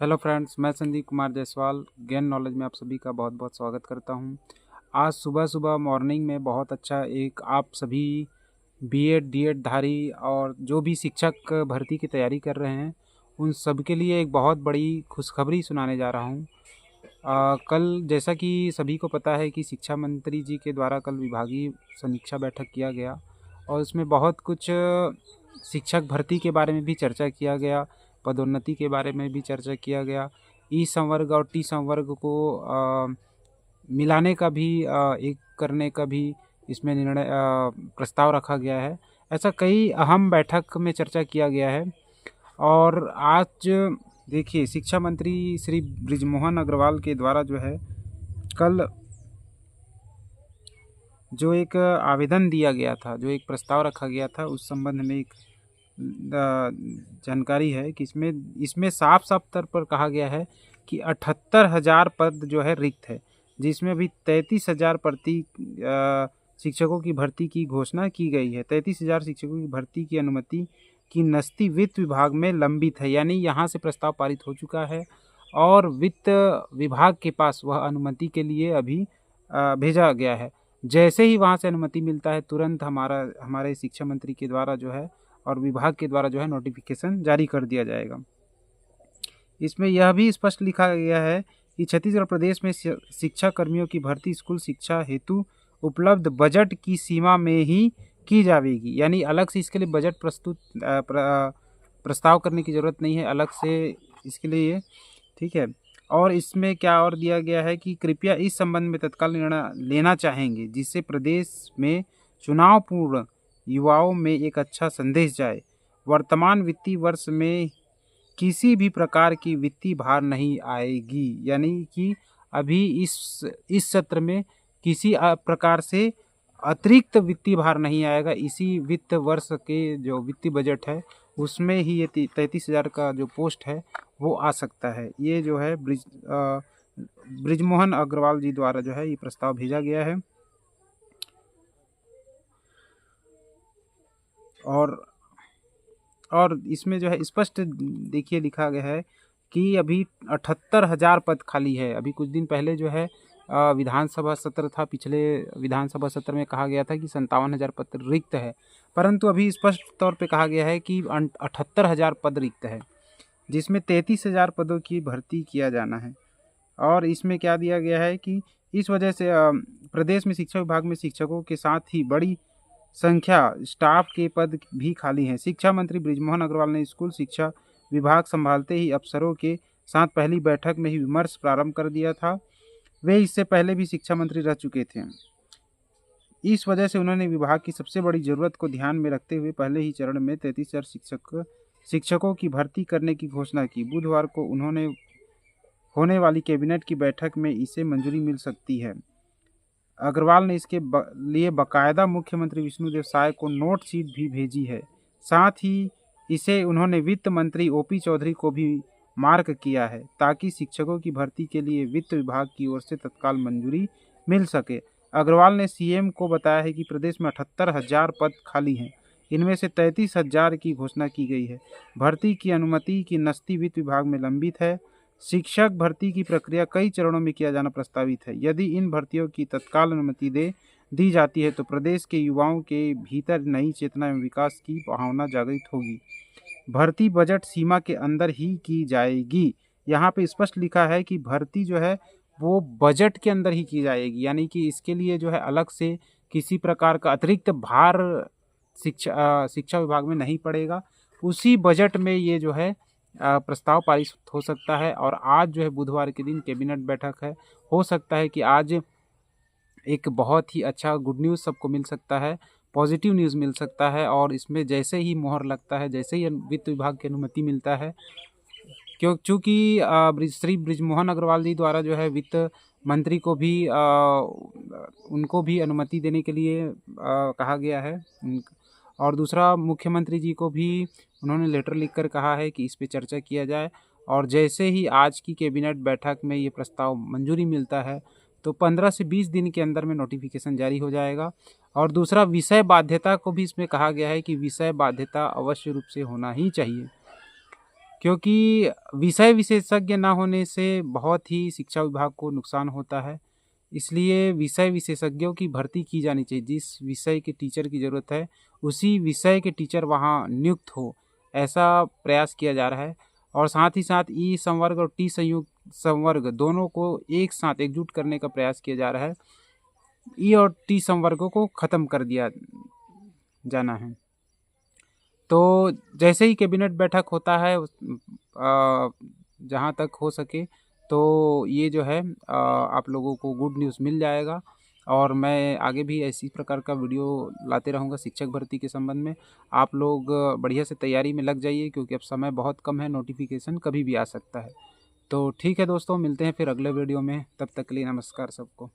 Hello friends, मैं Sandeep Kumar Jaiswal gain knowledge में आप सभी का बहुत बहुत स्वागत करता हूं। आज सुबह सुबह मॉर्निंग में बहुत अच्छा एक आप सभी बीएड डीएड धारी और जो भी शिक्षक भर्ती की तैयारी कर रहे हैं उन सब के लिए एक बहुत बड़ी खुशखबरी सुनाने जा रहा हूं। कल जैसा कि सभी को पता है कि शिक्षा मंत्री जी के द्वारा कल विभागीय समीक्षा बैठक किया गया और उसमें बहुत कुछ शिक्षक भर्ती के बारे में भी चर्चा किया गया, पदोन्नति के बारे में भी चर्चा किया गया, ई संवर्ग और टी संवर्ग को मिलाने का भी एक करने का भी इसमें निर्णय प्रस्ताव रखा गया है। ऐसा कई अहम बैठक में चर्चा किया गया है। और आज देखिए, शिक्षा मंत्री श्री बृजमोहन अग्रवाल के द्वारा जो है कल जो एक आवेदन दिया गया था, जो एक प्रस्ताव रखा गया था, उस संबंध में एक जानकारी है कि इसमें साफ साफ तौर पर कहा गया है कि 78,000 पद जो है रिक्त है, जिसमें अभी 33,000 शिक्षकों की भर्ती की घोषणा की गई है। 33,000 शिक्षकों की भर्ती की अनुमति की नस्ती वित्त विभाग में लंबित है, यानी यहाँ से प्रस्ताव पारित हो चुका है और वित्त विभाग के पास वह अनुमति के लिए अभी भेजा गया है। जैसे ही वहाँ से अनुमति मिलता है तुरंत हमारे शिक्षा मंत्री के द्वारा जो है और विभाग के द्वारा जो है नोटिफिकेशन जारी कर दिया जाएगा। इसमें यह भी स्पष्ट लिखा गया है कि छत्तीसगढ़ प्रदेश में शिक्षा कर्मियों की भर्ती स्कूल शिक्षा हेतु उपलब्ध बजट की सीमा में ही की जाएगी, यानी अलग से इसके लिए बजट प्रस्ताव करने की ज़रूरत नहीं है अलग से इसके लिए, ठीक है। और इसमें क्या और दिया गया है कि कृपया इस संबंध में तत्काल निर्णय लेना चाहेंगे, जिससे प्रदेश में चुनाव पूर्व युवाओं में एक अच्छा संदेश जाए। वर्तमान वित्तीय वर्ष में किसी भी प्रकार की वित्तीय भार नहीं आएगी, यानी कि अभी इस सत्र में किसी प्रकार से अतिरिक्त वित्तीय भार नहीं आएगा। इसी वित्त वर्ष के जो वित्तीय बजट है उसमें ही ये 33,000 का जो पोस्ट है वो आ सकता है। ये जो है बृजमोहन अग्रवाल जी द्वारा जो है ये प्रस्ताव भेजा गया है। और इसमें जो है स्पष्ट देखिए लिखा गया है कि अभी 78,000 पद खाली है। अभी कुछ दिन पहले जो है विधानसभा सत्र था, पिछले विधानसभा सत्र में कहा गया था कि 57,000 पद रिक्त है, परंतु अभी स्पष्ट तौर पे कहा गया है कि 78,000 पद रिक्त है, जिसमें 33,000 पदों की भर्ती किया जाना है। और इसमें क्या दिया गया है कि इस वजह से प्रदेश में शिक्षा विभाग में शिक्षकों के साथ ही बड़ी संख्या स्टाफ के पद भी खाली हैं। शिक्षा मंत्री बृजमोहन अग्रवाल ने स्कूल शिक्षा विभाग संभालते ही अफसरों के साथ पहली बैठक में ही विमर्श प्रारंभ कर दिया था। वे इससे पहले भी शिक्षा मंत्री रह चुके थे। इस वजह से उन्होंने विभाग की सबसे बड़ी जरूरत को ध्यान में रखते हुए पहले ही चरण में 33,000 शिक्षकों की भर्ती करने की घोषणा की। बुधवार को उन्होंने होने वाली कैबिनेट की बैठक में इसे मंजूरी मिल सकती है। अग्रवाल ने इसके लिए बाकायदा मुख्यमंत्री विष्णुदेव साय को नोट शीट भी भेजी है। साथ ही इसे उन्होंने वित्त मंत्री ओपी चौधरी को भी मार्क किया है, ताकि शिक्षकों की भर्ती के लिए वित्त विभाग की ओर से तत्काल मंजूरी मिल सके। अग्रवाल ने सीएम को बताया है कि प्रदेश में 78,000 पद खाली हैं, इनमें से 33,000 की घोषणा की गई है। भर्ती की अनुमति की नस्ती वित्त विभाग में लंबित है। शिक्षक भर्ती की प्रक्रिया कई चरणों में किया जाना प्रस्तावित है। यदि इन भर्तियों की तत्काल अनुमति दी जाती है तो प्रदेश के युवाओं के भीतर नई चेतना एवं विकास की भावना जागृत होगी। भर्ती बजट सीमा के अंदर ही की जाएगी। यहाँ पे स्पष्ट लिखा है कि भर्ती जो है वो बजट के अंदर ही की जाएगी, यानी कि इसके लिए जो है अलग से किसी प्रकार का अतिरिक्त भार शिक्षा विभाग में नहीं पड़ेगा। उसी बजट में ये जो है प्रस्ताव पारित हो सकता है। और आज जो है बुधवार के दिन कैबिनेट बैठक है, हो सकता है कि आज एक बहुत ही अच्छा गुड न्यूज़ सबको मिल सकता है, पॉजिटिव न्यूज़ मिल सकता है। और इसमें जैसे ही मोहर लगता है, जैसे ही वित्त विभाग की अनुमति मिलता है, चूँकि श्री बृजमोहन अग्रवाल जी द्वारा जो है वित्त मंत्री को भी उनको भी अनुमति देने के लिए कहा गया है। और दूसरा, मुख्यमंत्री जी को भी उन्होंने लेटर लिखकर कहा है कि इस पे चर्चा किया जाए। और जैसे ही आज की कैबिनेट बैठक में ये प्रस्ताव मंजूरी मिलता है तो 15 से 20 दिन के अंदर में नोटिफिकेशन जारी हो जाएगा। और दूसरा, विषय बाध्यता को भी इसमें कहा गया है कि विषय बाध्यता अवश्य रूप से होना ही चाहिए। क्योंकि विषय विशेषज्ञ ना होने से बहुत ही शिक्षा विभाग को नुकसान होता है। इसलिए विषय विशेषज्ञों की भर्ती की जानी चाहिए। जिस विषय के टीचर की ज़रूरत है, उसी विषय के टीचर वहाँ नियुक्त हो, ऐसा प्रयास किया जा रहा है। और साथ ही साथ ई संवर्ग और टी संयुक्त संवर्ग दोनों को एक साथ एकजुट करने का प्रयास किया जा रहा है। ई और टी संवर्गों को ख़त्म कर दिया जाना है। तो जैसे ही कैबिनेट बैठक होता है जहाँ तक हो सके तो ये जो है आप लोगों को गुड न्यूज़ मिल जाएगा। और मैं आगे भी इसी प्रकार का वीडियो लाते रहूँगा शिक्षक भर्ती के संबंध में। आप लोग बढ़िया से तैयारी में लग जाइए, क्योंकि अब समय बहुत कम है, नोटिफिकेशन कभी भी आ सकता है। तो ठीक है दोस्तों, मिलते हैं फिर अगले वीडियो में। तब तक के लिए नमस्कार सबको।